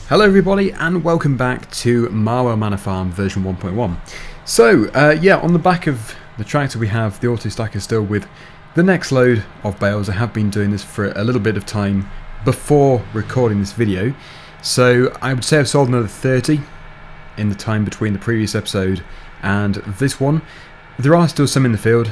Hello everybody and welcome back to Marwell Manor Farm version 1.1. So yeah, on the back of the tractor we have the auto stacker still with the next load of bales. I have been doing this for a little bit of time before recording this video. So I would say I've sold another 30 in the time between the previous episode and this one. There are still some in the field,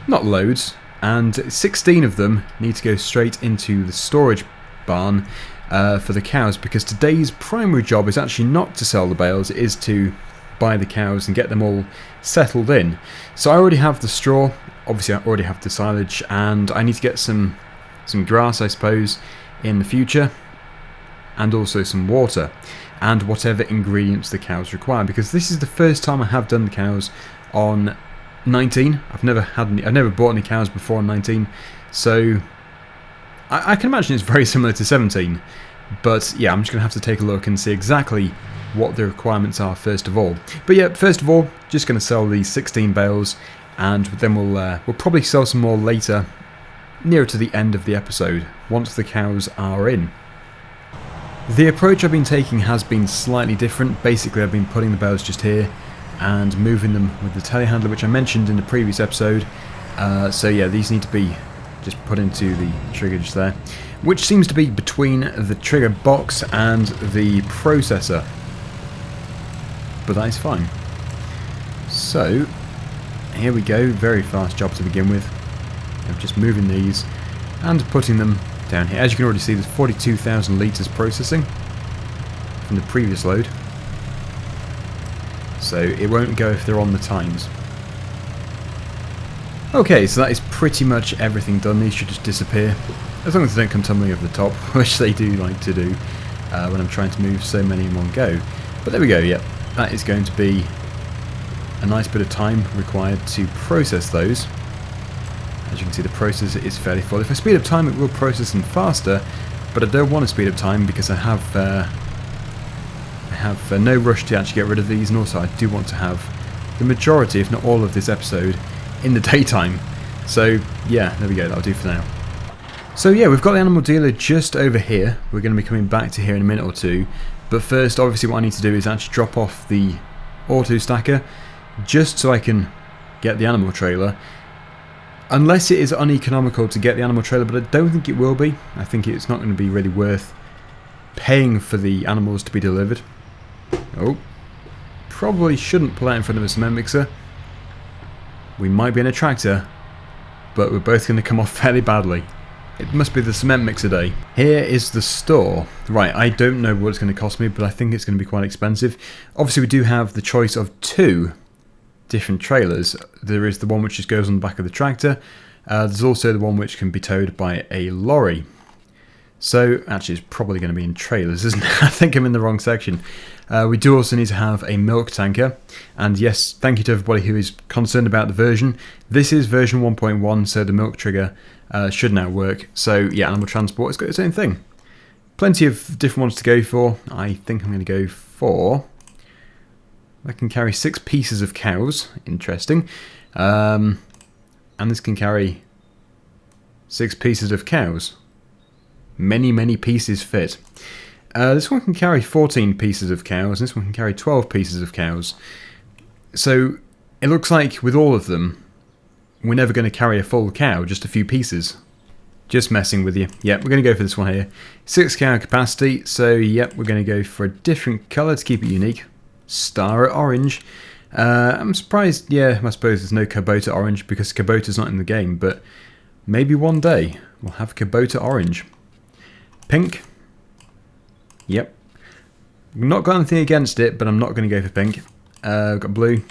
not loads, and 16 of them need to go straight into the storage barn for the cows, because today's primary job is actually not to sell the bales, it is to buy the cows and get them all settled in. So I already have the straw, obviously I already have the silage, and I need to get some grass, I suppose, in the future, and also some water and whatever ingredients the cows require, because this is the first time I have done the cows on 19. I've never bought any cows before on 19, so I can imagine it's very similar to 17, but yeah, I'm just going to have to take a look and see exactly what the requirements are first of all. But yeah, first of all, just going to sell these 16 bales, and then we'll probably sell some more later, nearer to the end of the episode, once the cows are in. The approach I've been taking has been slightly different. Basically, I've been putting the bales just here and moving them with the telehandler, which I mentioned in the previous episode. So yeah, these need to be just put into the trigger just there, which seems to be between the trigger box and the processor, but that is fine. So here we go, very fast job to begin with. I'm just moving these and putting them down here. As you can already see, there's 42,000 litres processing from the previous load, so it won't go if they're on the times. Okay, so that is pretty much everything done. These should just disappear, as long as they don't come tumbling over the top, which they do like to do when I'm trying to move so many in one go. But there we go, yep. That is going to be a nice bit of time required to process those. As you can see, the processor is fairly full. If I speed up time, it will process them faster, but I don't want to speed up time because I have no rush to actually get rid of these, and also I do want to have the majority, if not all of this episode, in the daytime. So yeah, there we go, that'll do for now. So yeah, we've got the animal dealer just over here. We're going to be coming back to here in a minute or two, but first obviously what I need to do is actually drop off the auto stacker just so I can get the animal trailer, unless it is uneconomical to get the animal trailer, but I don't think it will be. I think it's not going to be really worth paying for the animals to be delivered. Oh, probably shouldn't pull out in front of a cement mixer. We might be in a tractor, but we're both going to come off fairly badly. It must be the cement mixer day. Here is the store. Right, I don't know what it's going to cost me, but I think it's going to be quite expensive. Obviously, we do have the choice of two different trailers. There is the one which just goes on the back of the tractor. There's also the one which can be towed by a lorry. So, actually, it's probably going to be in trailers, isn't it? I think I'm in the wrong section. We do also need to have a milk tanker, and yes, thank you to everybody who is concerned about the version. This is version 1.1, so the milk trigger should now work. So yeah, animal transport has got its own thing. Plenty of different ones to go for. I think I'm going to go for... I can carry 6 pieces of cows, interesting. And this can carry 6 pieces of cows. Many pieces fit. This one can carry 14 pieces of cows, and this one can carry 12 pieces of cows. So it looks like with all of them, we're never going to carry a full cow, just a few pieces. Just messing with you. Yep, we're going to go for this one here. 6 cow capacity, so yep, we're going to go for a different colour to keep it unique. Star orange. I'm surprised, yeah, I suppose there's no Kubota orange because Kubota's not in the game, but maybe one day we'll have Kubota orange. Pink. Yep. Not got anything against it, but I'm not going to go for pink. We've got blue.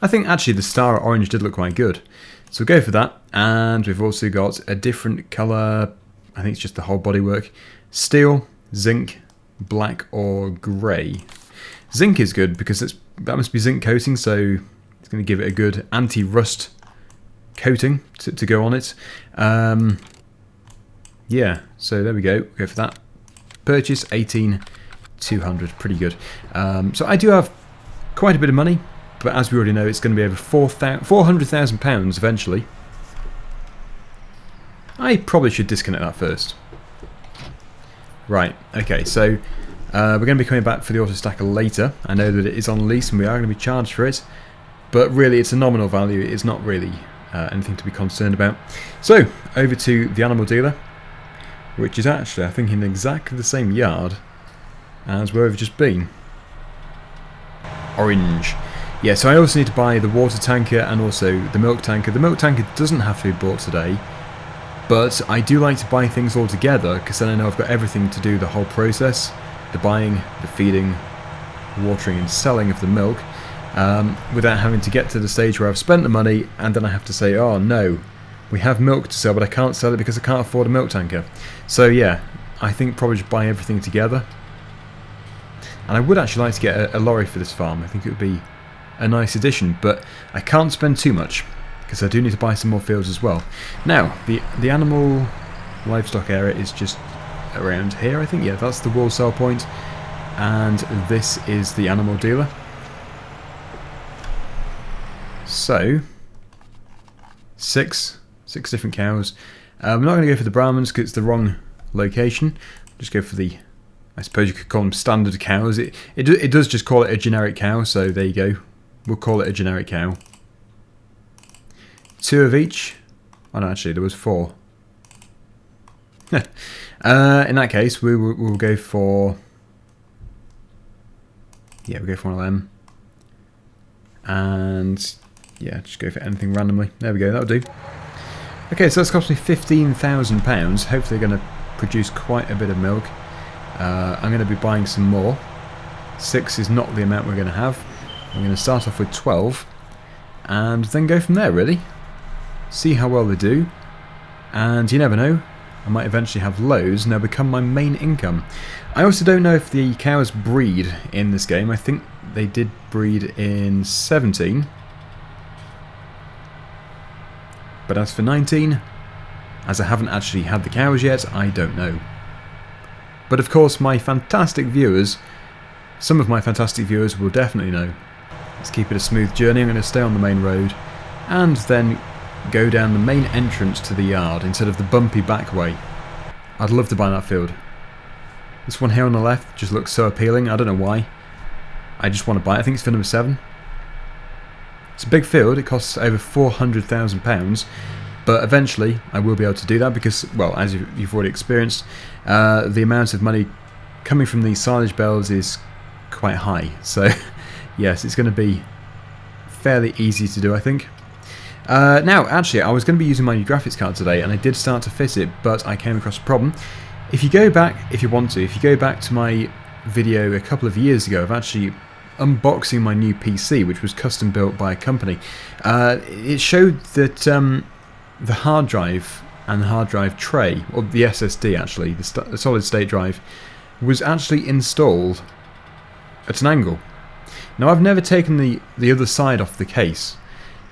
I think actually the star orange did look quite good. So we'll go for that. And we've also got a different colour. I think it's just the whole bodywork. Steel, zinc, black or grey. Zinc is good because that must be zinc coating, so it's going to give it a good anti-rust coating to go on it. Yeah, so there we go. Go for that. Purchase 18,200, pretty good. So I do have quite a bit of money, but as we already know, it's going to be over £400,000 eventually. I probably should disconnect that first. Right, okay, so we're going to be coming back for the auto stacker later. I know that it is on lease and we are going to be charged for it, but really it's a nominal value. It's not really anything to be concerned about. So, over to the animal dealer, which is actually, I think, in exactly the same yard as where we've just been. Orange. Yeah, so I also need to buy the water tanker and also the milk tanker. The milk tanker doesn't have to be bought today, but I do like to buy things all together because then I know I've got everything to do the whole process. The buying, the feeding, watering and selling of the milk, without having to get to the stage where I've spent the money and then I have to say, oh no, we have milk to sell but I can't sell it because I can't afford a milk tanker. So yeah, I think probably just buy everything together. And I would actually like to get a lorry for this farm. I think it would be a nice addition, but I can't spend too much because I do need to buy some more fields as well. Now, the animal livestock area is just around here, I think. Yeah, that's the wool sell point, and this is the animal dealer. So, six different cows. I'm not going to go for the Brahmins because it's the wrong location. Just go for the, I suppose you could call them standard cows. It does just call it a generic cow, so there you go. We'll call it a generic cow. 2 of each. Oh no, actually there was 4. In that case, we'll go for, yeah, we'll go for one of them. And yeah, just go for anything randomly. There we go, that'll do. Okay, so that's cost me £15,000. Hopefully they're going to produce quite a bit of milk. I'm going to be buying some more. 6 is not the amount we're going to have. I'm going to start off with 12 and then go from there, really. See how well they do, and you never know, I might eventually have loads and they'll become my main income. I also don't know if the cows breed in this game. I think they did breed in 17, but as for 19, as I haven't actually had the cows yet, I don't know. But of course my fantastic viewers, some of my fantastic viewers will definitely know. Let's keep it a smooth journey. I'm going to stay on the main road and then go down the main entrance to the yard instead of the bumpy back way. I'd love to buy that field. This one here on the left just looks so appealing. I don't know why. I just want to buy it. I think it's for number 7. It's a big field. It costs over £400,000, but eventually I will be able to do that because, well, as you've already experienced, the amount of money coming from these silage bales is quite high. So yes, it's going to be fairly easy to do, I think. Now, actually, I was going to be using my new graphics card today, and I did start to fit it, but I came across a problem. If you go back, if you go back to my video a couple of years ago of actually unboxing my new PC, which was custom built by a company, it showed that the hard drive and the hard drive tray, or the SSD actually, the solid state drive, was actually installed at an angle. Now, I've never taken the other side off the case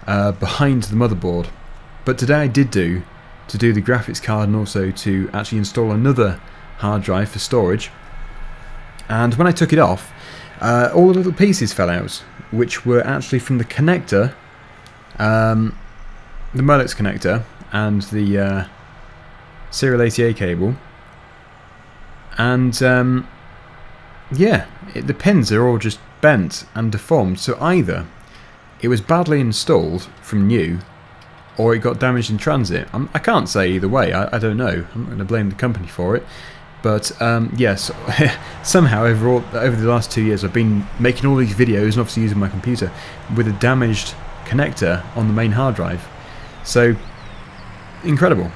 behind the motherboard, but today I did to do the graphics card and also to actually install another hard drive for storage. And when I took it off, all the little pieces fell out, which were actually from the connector, the Molex connector and the serial ATA cable, and yeah, the pins are all just bent and deformed. So either it was badly installed from new, or it got damaged in transit. I can't say either way. I don't know. I'm not going to blame the company for it. But yes, somehow over the last 2 years I've been making all these videos and obviously using my computer with a damaged connector on the main hard drive. So, incredible.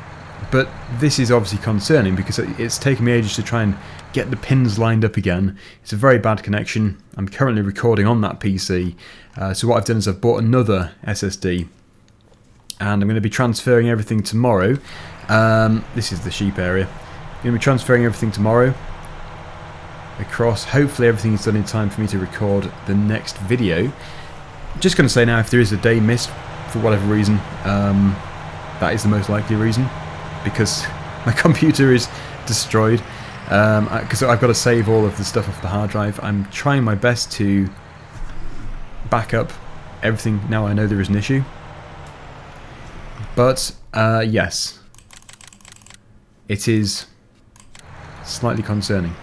But this is obviously concerning because it's taken me ages to try and get the pins lined up again. It's a very bad connection. I'm currently recording on that PC. So what I've done is I've bought another SSD. And I'm going to be transferring everything tomorrow. This is the sheep area. I'm going to be transferring everything tomorrow across. Hopefully everything is done in time for me to record the next video. Just going to say now, if there is a day missed for whatever reason, that is the most likely reason, because my computer is destroyed. Because I've got to save all of the stuff off the hard drive. I'm trying my best to back up everything now I know there is an issue. But yes, it is Slightly concerning.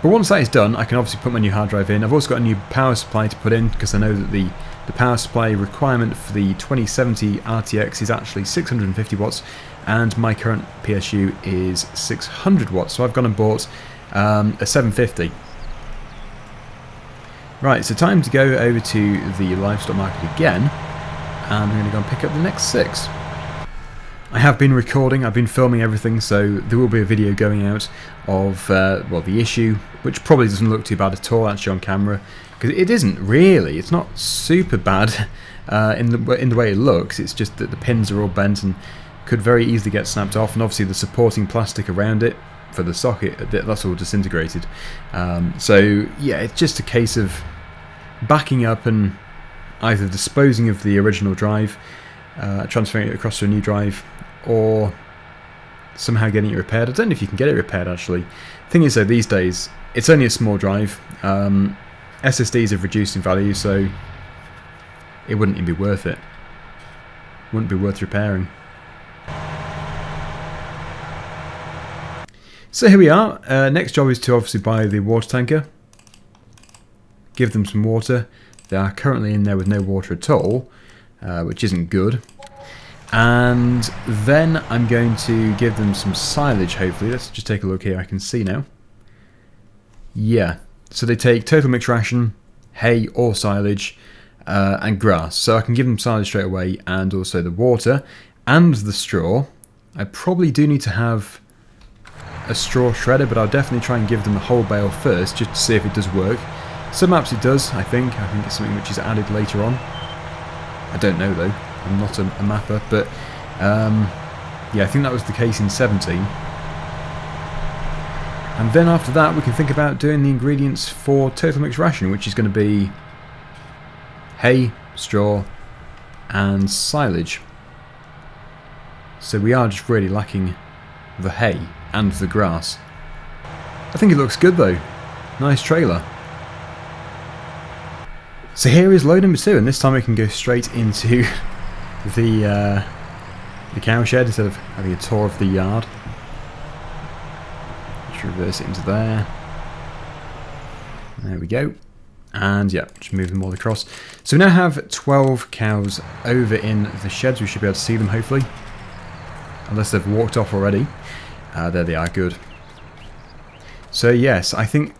But once that is done, I can obviously put my new hard drive in. I've also got a new power supply to put in, because I know that the power supply requirement for the 2070 RTX is actually 650 watts, and my current PSU is 600 watts. So I've gone and bought a 750. Right, so time to go over to the livestock market again, and I'm going to go and pick up the next 6. I have been recording, I've been filming everything, so there will be a video going out of, well, the issue, which probably doesn't look too bad at all actually on camera, because it isn't really. It's not super bad in the way it looks. It's just that the pins are all bent and could very easily get snapped off, and obviously the supporting plastic around it for the socket, that's all disintegrated. So yeah, it's just a case of backing up and either disposing of the original drive, transferring it across to a new drive, or somehow getting it repaired. I don't know if you can get it repaired actually. Thing is though, these days it's only a small drive. SSDs have reduced in value, so it wouldn't even be worth it. Wouldn't be worth repairing. So here we are. Next job is to obviously buy the water tanker. Give them some water. They are currently in there with no water at all, which isn't good. And then I'm going to give them some silage, hopefully. Let's just take a look here. I can see now. Yeah, so they take total mixed ration, hay or silage, and grass. So I can give them silage straight away, and also the water and the straw. I probably do need to have a straw shredder, but I'll definitely try and give them a whole bale first, just to see if it does work. Some maps it does, I think. I think it's something which is added later on. I don't know though. I'm not a mapper, but yeah, I think that was the case in 17. And then after that we can think about doing the ingredients for total mixed ration, which is going to be hay, straw and silage. So we are just really lacking the hay and the grass. I think it looks good though. Nice trailer. So here is load number 2, and this time we can go straight into the cow shed instead of having a tour of the yard. Just reverse it into there. There we go. And yeah, just move them all across. So we now have 12 cows over in the sheds. We should be able to see them hopefully, unless they've walked off already. There they are, good. So yes, I think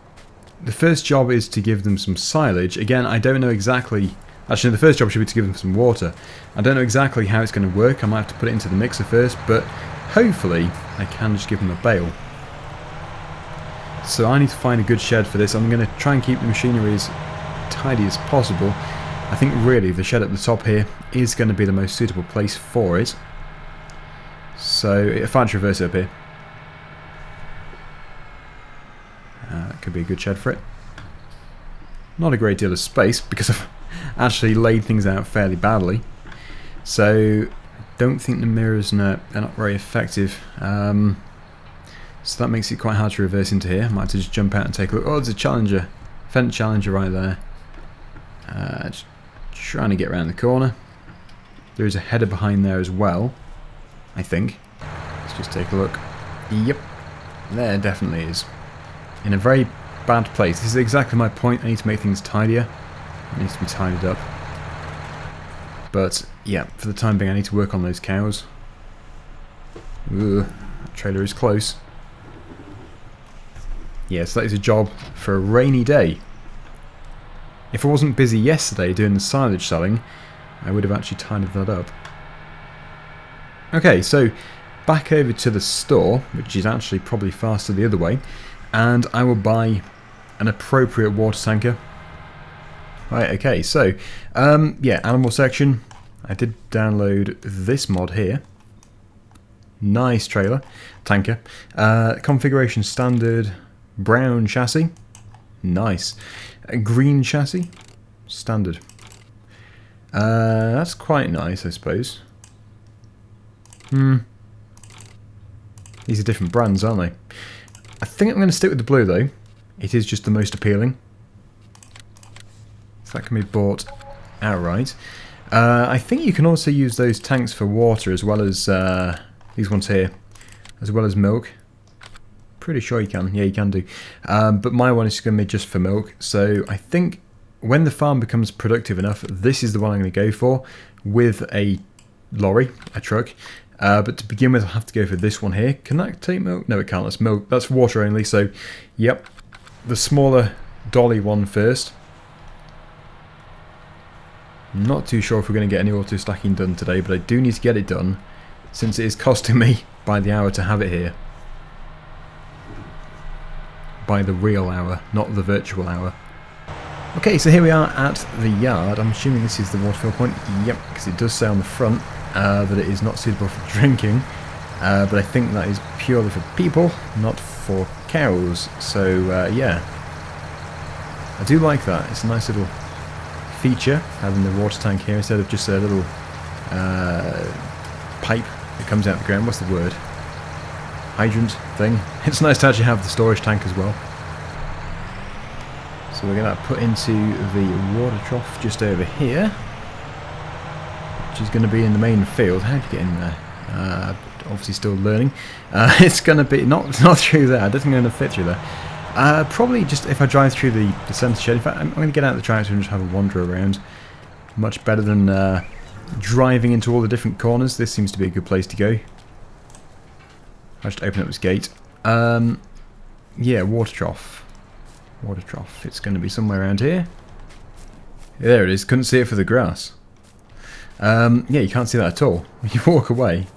the first job is to give them some silage. Again, I don't know exactly. Actually, the first job should be to give them some water. I don't know exactly how it's going to work. I might have to put it into the mixer first, but hopefully I can just give them a bale. So I need to find a good shed for this. I'm going to try and keep the machinery as tidy as possible. I think really the shed at the top here is going to be the most suitable place for it. So if I just reverse it up here, that could be a good shed for it. Not a great deal of space because I've actually laid things out fairly badly. So don't think the mirrors are not very effective. So that makes it quite hard to reverse into here. I might have to just jump out and take a look. Oh, there's a Challenger. Fendt Challenger right there. Just trying to get around the corner. There is a header behind there as well, I think. Let's just take a look. Yep. There definitely is. In a very bad place. This is exactly my point. I need to make things tidier. It needs to be tidied up. But yeah, for the time being I need to work on those cows. Ugh, that trailer is close. Yes, that is a job for a rainy day. If I wasn't busy yesterday doing the silage selling, I would have actually tidied that up. Okay, so back over to the store, which is actually probably faster the other way, and I will buy an appropriate water tanker. Right, okay, so yeah, animal section. I did download this mod here. Nice trailer, tanker. Configuration standard, brown chassis. Nice. A green chassis, standard. That's quite nice, I suppose. These are different brands, aren't they? I think I'm going to stick with the blue though. It is just the most appealing. So that can be bought outright. I think you can also use those tanks for water as well as these ones here, as well as milk. Pretty sure you can. Yeah, you can do. But my one is going to be just for milk. So I think when the farm becomes productive enough, this is the one I'm going to go for with a lorry, a truck. But to begin with, I'll have to go for this one here. Can that take milk? No, it can't. That's milk. That's water only. So, yep, the smaller dolly one first. I'm not too sure if we're going to get any auto stacking done today, but I do need to get it done since it is costing me by the hour to have it here. By the real hour, not the virtual hour. Okay, so here we are at the yard. I'm assuming this is the water fill point. Yep, because it does say on the front that it is not suitable for drinking. But I think that is purely for people, not for cows. So, yeah. I do like that. It's a nice little feature, having the water tank here instead of just a little pipe that comes out of the ground. What's the word? Hydrant thing. It's nice to actually have the storage tank as well. So we're going to put into the water trough just over here, which is going to be in the main field. How do you get in there? Obviously still learning. It's going to be not through there. I don't think I'm going to fit through there. Probably just if I drive through the centre shed. In fact, I'm going to get out of the tractor and just have a wander around. Much better than driving into all the different corners. This seems to be a good place to go. I'll just open up this gate. Yeah, water trough. Water trough. It's going to be somewhere around here. There it is. Couldn't see it for the grass. Yeah, you can't see that at all. You walk away.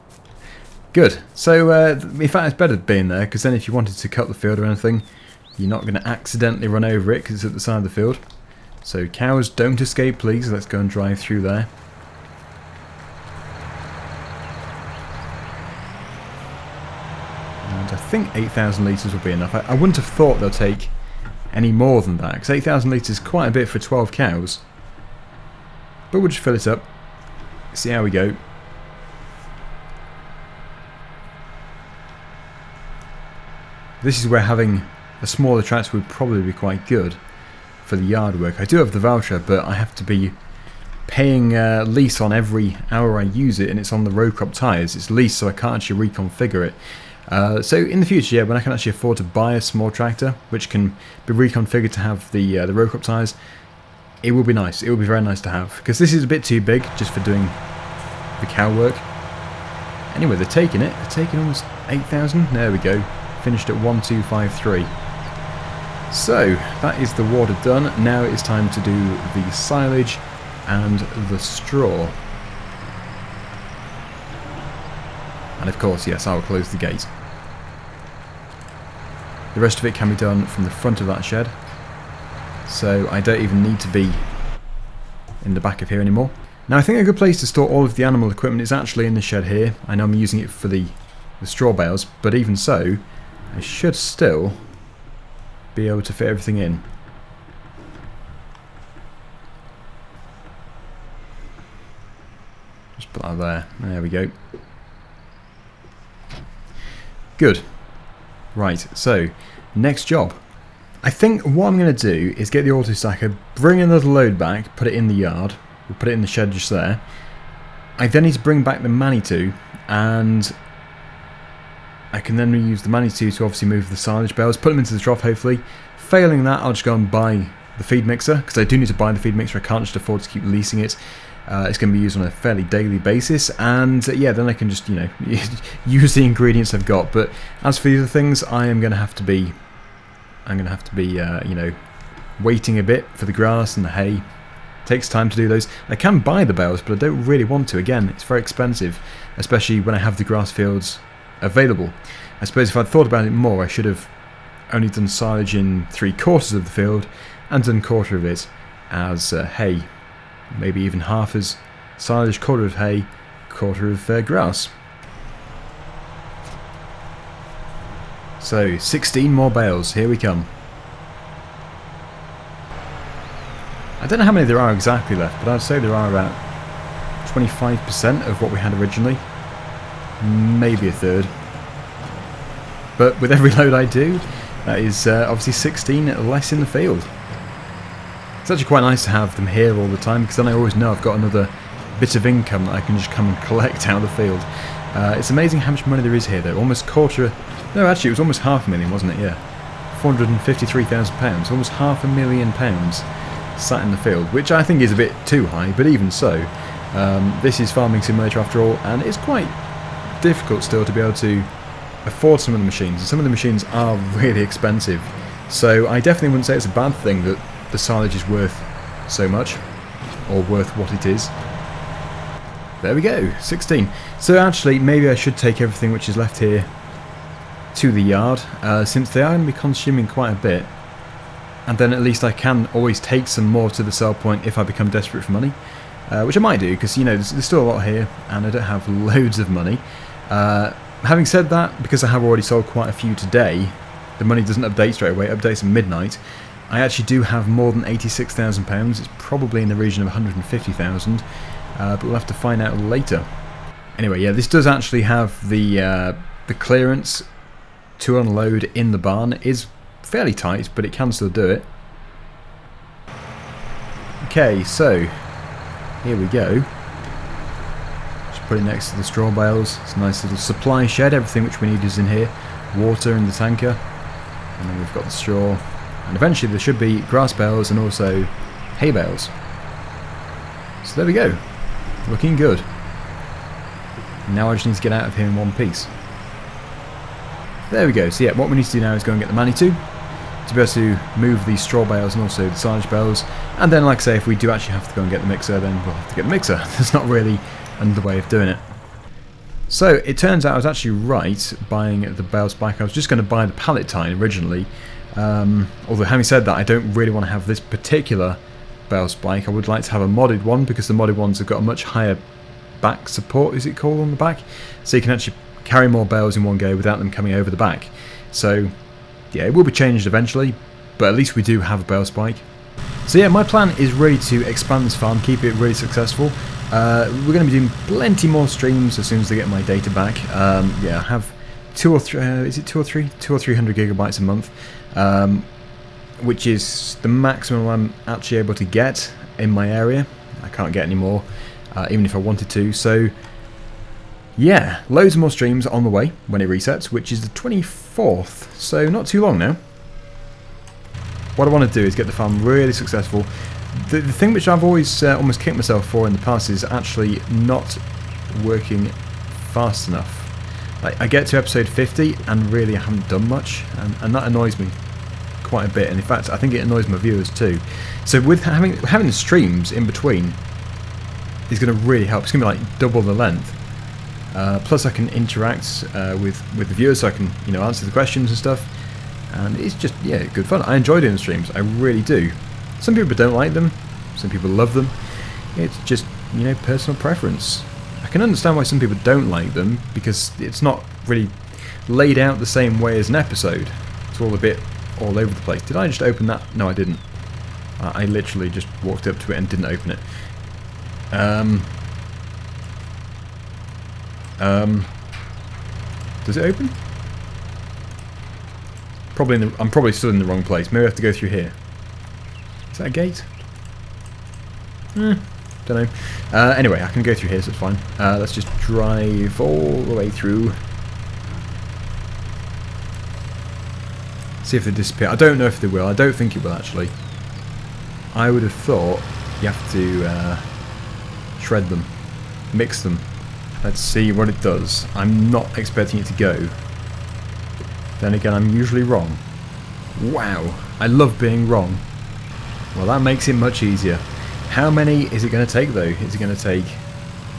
Good. So, in fact, it's better being there, because then if you wanted to cut the field or anything, you're not going to accidentally run over it, because it's at the side of the field. So, cows, don't escape, please. Let's go and drive through there. I think 8,000 litres will be enough. I wouldn't have thought they'll take any more than that, because 8,000 litres is quite a bit for 12 cows. But we'll just fill it up, see how we go. This is where having a smaller tractor would probably be quite good for the yard work. I do have the voucher, but I have to be paying lease on every hour I use it, and it's on the row crop tyres. It's leased, so I can't actually reconfigure it. So in the future, yeah, when I can actually afford to buy a small tractor, which can be reconfigured to have the row crop tyres, it will be nice. It will be very nice to have, because this is a bit too big just for doing the cow work. Anyway, they're taking it. They're taking almost 8,000. There we go. Finished at 1253. So that is the water done. Now it's time to do the silage and the straw. And of course, yes, I will close the gate. The rest of it can be done from the front of that shed, so I don't even need to be in the back of here anymore. Now I think a good place to store all of the animal equipment is actually in the shed here. I know I'm using it for the straw bales, but even so, I should still be able to fit everything in. Just put that there. There we go. Good. Right, so, next job. I think what I'm going to do is get the auto stacker, bring another load back, put it in the yard. We'll put it in the shed just there. I then need to bring back the Manitou, and I can then reuse the Manitou to obviously move the silage bales, put them into the trough hopefully. Failing that, I'll just go and buy the feed mixer, because I do need to buy the feed mixer. I can't just afford to keep leasing it. It's going to be used on a fairly daily basis, and yeah, then I can just, you know, use the ingredients I've got. But as for the other things, I'm going to have to be, you know, waiting a bit for the grass and the hay. It takes time to do those. I can buy the bales, but I don't really want to. Again, it's very expensive, especially when I have the grass fields available. I suppose if I'd thought about it more, I should have only done silage in 3/4 of the field and done 1/4 of it as hay. Maybe even half as silage, 1/4 of hay, 1/4 of grass. So 16 more bales, here we come. I don't know how many there are exactly left, but I'd say there are about 25% of what we had originally. Maybe a third. But with every load I do, that is obviously 16 less in the field. It's actually quite nice to have them here all the time, because then I always know I've got another bit of income that I can just come and collect out of the field. It's amazing how much money there is here though. Almost 1/4 No, actually, it was almost £500,000, wasn't it? Yeah. £453,000. Almost £500,000 sat in the field, which I think is a bit too high, but even so, this is Farming Simulator after all, and it's quite difficult still to be able to afford some of the machines, and some of the machines are really expensive. So I definitely wouldn't say it's a bad thing that the silage is worth so much, or worth what it is. There we go, 16. So actually, maybe I should take everything which is left here to the yard, since they are going to be consuming quite a bit, and then at least I can always take some more to the sell point if I become desperate for money, which I might do, because, you know, there's still a lot here, and I don't have loads of money. Having said that, because I have already sold quite a few today, the money doesn't update straight away, it updates at midnight. I actually do have more than £86,000, it's probably in the region of 150,000, but we'll have to find out later. Anyway, yeah, this does actually have the clearance to unload in the barn. It is fairly tight, but it can still do it. Okay, so here we go. Just put it next to the straw bales. It's a nice little supply shed. Everything which we need is in here. Water in the tanker, and then we've got the straw, and eventually there should be grass bales and also hay bales. So there we go, looking good. Now I just need to get out of here in one piece. There we go. So yeah, what we need to do now is go and get the Manitou to be able to move these straw bales and also the silage bales, and then, like I say, if we do actually have to go and get the mixer, then we'll have to get the mixer. There's not really another way of doing it. So it turns out I was actually right buying the bale spike. I was just going to buy the pallet tie originally, although having said that, I don't really want to have this particular bale spike. I would like to have a modded one, because the modded ones have got a much higher back support, is it called, on the back, so you can actually carry more bales in one go without them coming over the back. So yeah, it will be changed eventually, but at least we do have a bale spike. So yeah, my plan is really to expand this farm, keep it really successful. We're going to be doing plenty more streams as soon as I get my data back. Yeah, I have 2 or 300 gigabytes a month, which is the maximum I'm actually able to get in my area. I can't get any more, even if I wanted to. So yeah, loads more streams on the way when it resets, which is the 24th, so not too long now. What I want to do is get the farm really successful. The thing which I've always almost kicked myself for in the past is actually not working fast enough. Like, I get to episode 50 and really I haven't done much, and that annoys me quite a bit, and in fact I think it annoys my viewers too. So with having the streams in between is going to really help. It's going to be like double the length. Plus I can interact with the viewers, so I can, you know, answer the questions and stuff, and it's just, yeah, good fun. I enjoy doing the streams, I really do. Some people don't like them, some people love them. It's just, you know, personal preference. I can understand why some people don't like them, because it's not really laid out the same way as an episode. It's all a bit all over the place. Did I just open that? No, I didn't. I literally just walked up to it and didn't open it. Does it open? Probably I'm probably still in the wrong place. Maybe I have to go through here. Is that a gate? Don't know. Anyway, I can go through here, so it's fine. Let's just drive all the way through. See if they disappear. I don't know if they will. I don't think it will, actually. I would have thought you have to shred them, mix them. Let's see what it does. I'm not expecting it to go. Then again, I'm usually wrong. Wow, I love being wrong. Well, that makes it much easier. How many is it going to take, though? Is it going to take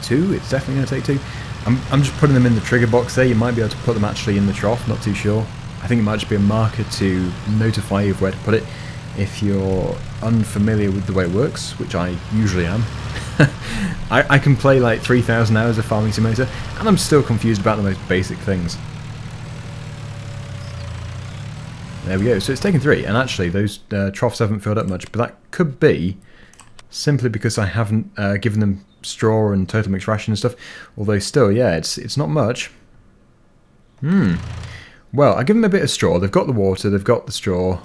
2? It's definitely going to take 2. I'm just putting them in the trigger box there. You might be able to put them actually in the trough, not too sure. I think it might just be a marker to notify you of where to put it if you're unfamiliar with the way it works, which I usually am. I can play like 3,000 hours of Farming Simulator, and I'm still confused about the most basic things. There we go, so it's taken 3, and actually those troughs haven't filled up much, but that could be simply because I haven't given them straw and total mixed ration and stuff, although still, yeah, it's not much. Well, I give them a bit of straw. They've got the water, they've got the straw.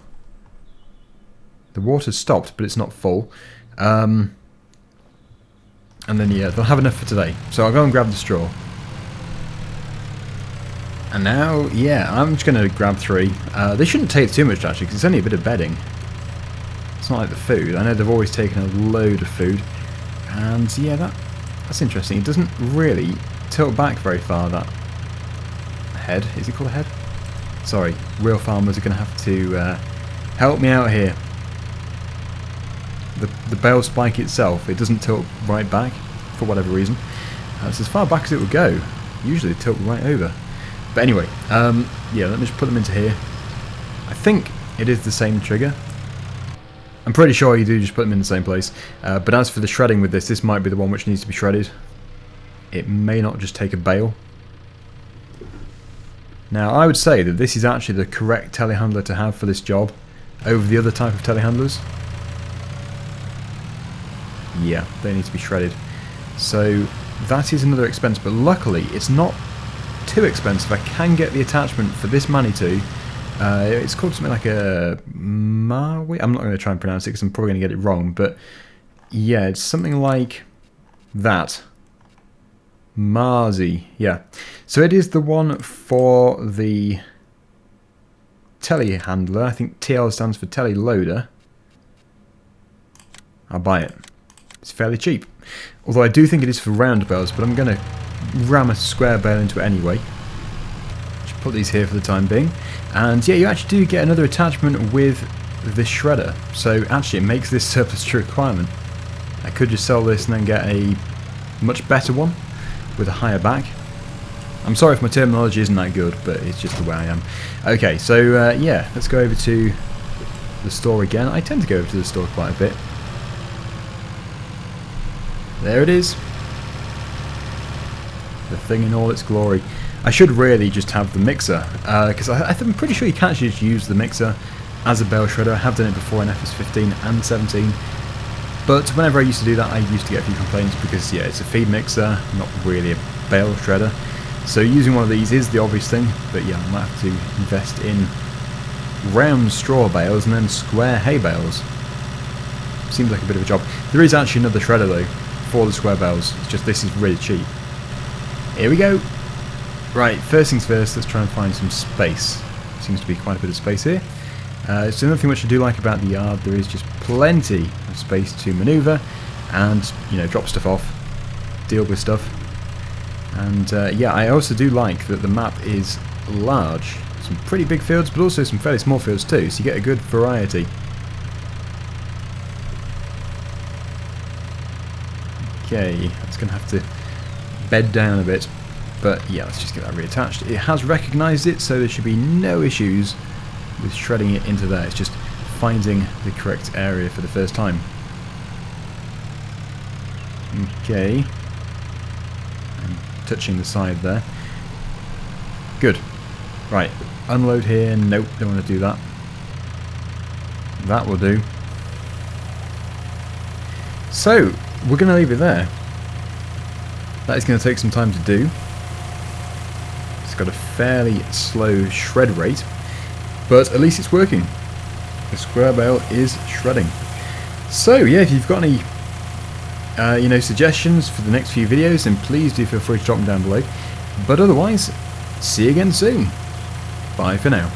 The water's stopped, but it's not full. And then, yeah, they'll have enough for today. So I'll go and grab the straw. And now, yeah, I'm just going to grab 3. They shouldn't take too much, actually, because it's only a bit of bedding. It's not like the food. I know they've always taken a load of food. And, yeah, that's interesting. It doesn't really tilt back very far, that head. Is it called a head? Sorry, real farmers are going to have to help me out here. The bale spike itself, it doesn't tilt right back, for whatever reason. It's as far back as it would go. Usually it tilts right over. But anyway, yeah, let me just put them into here. I think it is the same trigger. I'm pretty sure you do just put them in the same place. But as for the shredding with this might be the one which needs to be shredded. It may not just take a bale. Now, I would say that this is actually the correct telehandler to have for this job over the other type of telehandlers. Yeah, they need to be shredded. So that is another expense, but luckily it's not too expensive. I can get the attachment for this Manitou. It's called something like a Marwell. I'm not going to try and pronounce it because I'm probably going to get it wrong, but yeah, it's something like that. Marzi, yeah. So it is the one for the telehandler. I think TL stands for teleloader. I'll buy it. It's fairly cheap. Although I do think it is for round bales, but I'm going to ram a square bale into it anyway. Just put these here for the time being. And yeah, you actually do get another attachment with this shredder. So actually it makes this surplus to requirement. I could just sell this and then get a much better one with a higher back. I'm sorry if my terminology isn't that good, but it's just the way I am. Okay, so yeah, let's go over to the store again. I tend to go over to the store quite a bit. There it is. The thing in all its glory. I should really just have the mixer, because I'm pretty sure you can actually just use the mixer as a bale shredder. I have done it before in FS15 and 17. But whenever I used to do that, I used to get a few complaints because, yeah, it's a feed mixer, not really a bale shredder. So using one of these is the obvious thing, but yeah, I might have to invest in round straw bales and then square hay bales. Seems like a bit of a job. There is actually another shredder though, for the square bales. It's just this is really cheap. Here we go. Right, first things first, let's try and find some space. Seems to be quite a bit of space here. So another thing which I do like about the yard, there is just plenty of space to manoeuvre and, you know, drop stuff off, deal with stuff. And yeah, I also do like that the map is large. Some pretty big fields, but also some fairly small fields too, so you get a good variety. Okay, it's going to have to bed down a bit, but yeah, let's just get that reattached. It has recognised it, so there should be no issues with shredding it into there. It's just finding the correct area for the first time. Okay. And touching the side there. Good. Right. Unload here. Nope, don't want to do that. That will do. So, we're going to leave it there. That is going to take some time to do. It's got a fairly slow shred rate, but at least it's working. The square bale is shredding. So yeah, if you've got any you know, suggestions for the next few videos, then please do feel free to drop them down below. But otherwise, see you again soon. Bye for now.